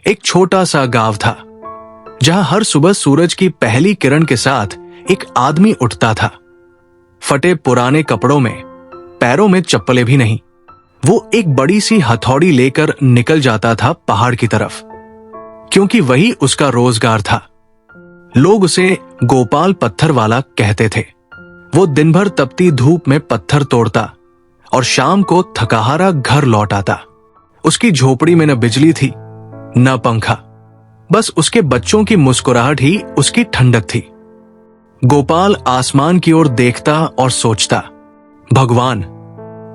एक छोटा सा गांव था जहां हर सुबह सूरज की पहली किरण के साथ एक आदमी उठता था। फटे पुराने कपड़ों में, पैरों में चप्पलें भी नहीं, वो एक बड़ी सी हथौड़ी लेकर निकल जाता था पहाड़ की तरफ, क्योंकि वही उसका रोजगार था। लोग उसे गोपाल पत्थर वाला कहते थे। वो दिन भर तपती धूप में पत्थर तोड़ता और शाम को थकाहारा घर लौट आता। उसकी झोपड़ी में न बिजली थी न पंखा, बस उसके बच्चों की मुस्कुराहट ही उसकी ठंडक थी। गोपाल आसमान की ओर देखता और सोचता, भगवान,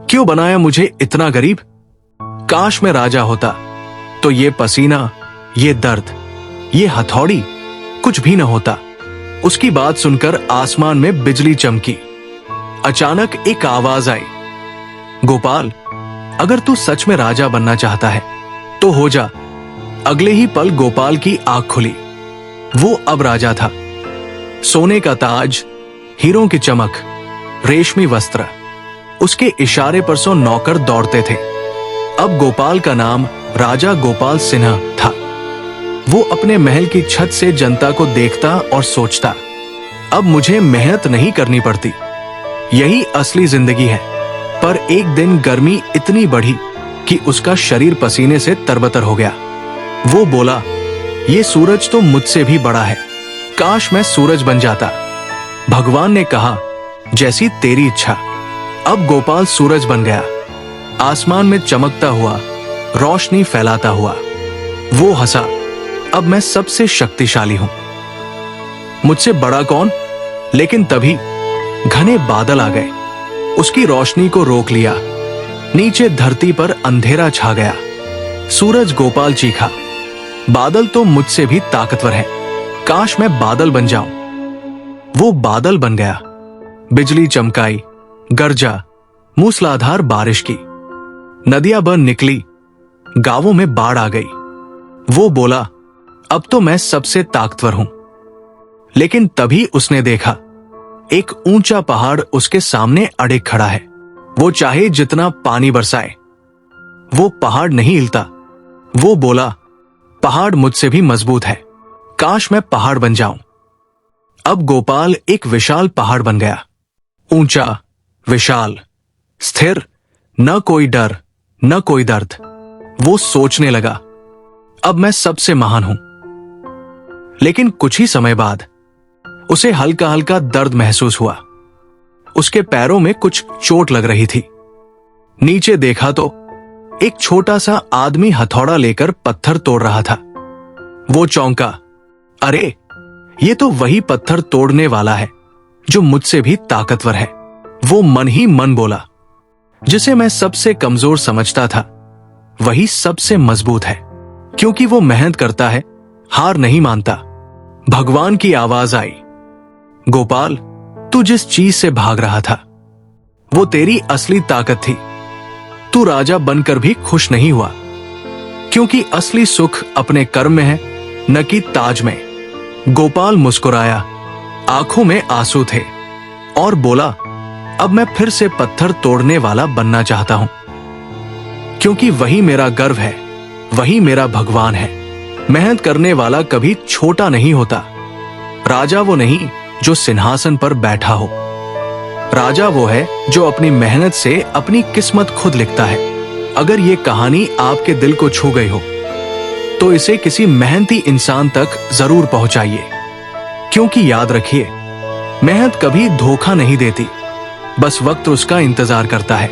क्यों बनाया मुझे इतना गरीब? काश मैं राजा होता तो ये पसीना, ये दर्द, ये हथौड़ी कुछ भी न होता। उसकी बात सुनकर आसमान में बिजली चमकी। अचानक एक आवाज आई, गोपाल, अगर तू सच में राजा बनना चाहता है तो हो जा। अगले ही पल गोपाल की आंख खुली। वो अब राजा था। सोने का ताज, हीरों की चमक, रेशमी वस्त्र, उसके इशारे पर सो नौकर दौड़ते थे। अब गोपाल का नाम राजा गोपाल सिन्हा था। वो अपने महल की छत से जनता को देखता और सोचता, अब मुझे मेहनत नहीं करनी पड़ती, यही असली जिंदगी है। पर एक दिन गर्मी इतनी बढ़ी कि उसका शरीर पसीने से तरबतर हो गया। वो बोला, ये सूरज तो मुझसे भी बड़ा है, काश मैं सूरज बन जाता। भगवान ने कहा, जैसी तेरी इच्छा। अब गोपाल सूरज बन गया, आसमान में चमकता हुआ, रोशनी फैलाता हुआ। वो हंसा, अब मैं सबसे शक्तिशाली हूं, मुझसे बड़ा कौन? लेकिन तभी घने बादल आ गए, उसकी रोशनी को रोक लिया। नीचे धरती पर अंधेरा छा गया। सूरज गोपाल चीखा, बादल तो मुझसे भी ताकतवर है, काश मैं बादल बन जाऊं। वो बादल बन गया। बिजली चमकाई, गरजा, मूसलाधार बारिश की, नदियां बन निकली, गांवों में बाढ़ आ गई। वो बोला, अब तो मैं सबसे ताकतवर हूं। लेकिन तभी उसने देखा, एक ऊंचा पहाड़ उसके सामने अड़े खड़ा है। वो चाहे जितना पानी बरसाए, वो पहाड़ नहीं हिलता। वो बोला, पहाड़ मुझसे भी मजबूत है, काश मैं पहाड़ बन जाऊं। अब गोपाल एक विशाल पहाड़ बन गया, ऊंचा, विशाल, स्थिर, न कोई डर न कोई दर्द। वो सोचने लगा, अब मैं सबसे महान हूं। लेकिन कुछ ही समय बाद उसे हल्का हल्का दर्द महसूस हुआ। उसके पैरों में कुछ चोट लग रही थी। नीचे देखा तो एक छोटा सा आदमी हथौड़ा लेकर पत्थर तोड़ रहा था। वो चौंका, अरे, ये तो वही पत्थर तोड़ने वाला है जो मुझसे भी ताकतवर है। वो मन ही मन बोला, जिसे मैं सबसे कमजोर समझता था वही सबसे मजबूत है, क्योंकि वो मेहनत करता है, हार नहीं मानता। भगवान की आवाज आई, गोपाल, तू जिस चीज से भाग रहा था वो तेरी असली ताकत थी। तू राजा बनकर भी खुश नहीं हुआ, क्योंकि असली सुख अपने कर्म में है, न कि ताज में। गोपाल मुस्कुराया, आंखों में आंसू थे, और बोला, अब मैं फिर से पत्थर तोड़ने वाला बनना चाहता हूं, क्योंकि वही मेरा गर्व है, वही मेरा भगवान है। मेहनत करने वाला कभी छोटा नहीं होता। राजा वो नहीं जो सिंहासन पर बैठा हो, राजा वो है जो अपनी मेहनत से अपनी किस्मत खुद लिखता है। अगर ये कहानी आपके दिल को छू गई हो तो इसे किसी मेहनती इंसान तक जरूर पहुंचाइए, क्योंकि याद रखिए, मेहनत कभी धोखा नहीं देती, बस वक्त उसका इंतजार करता है।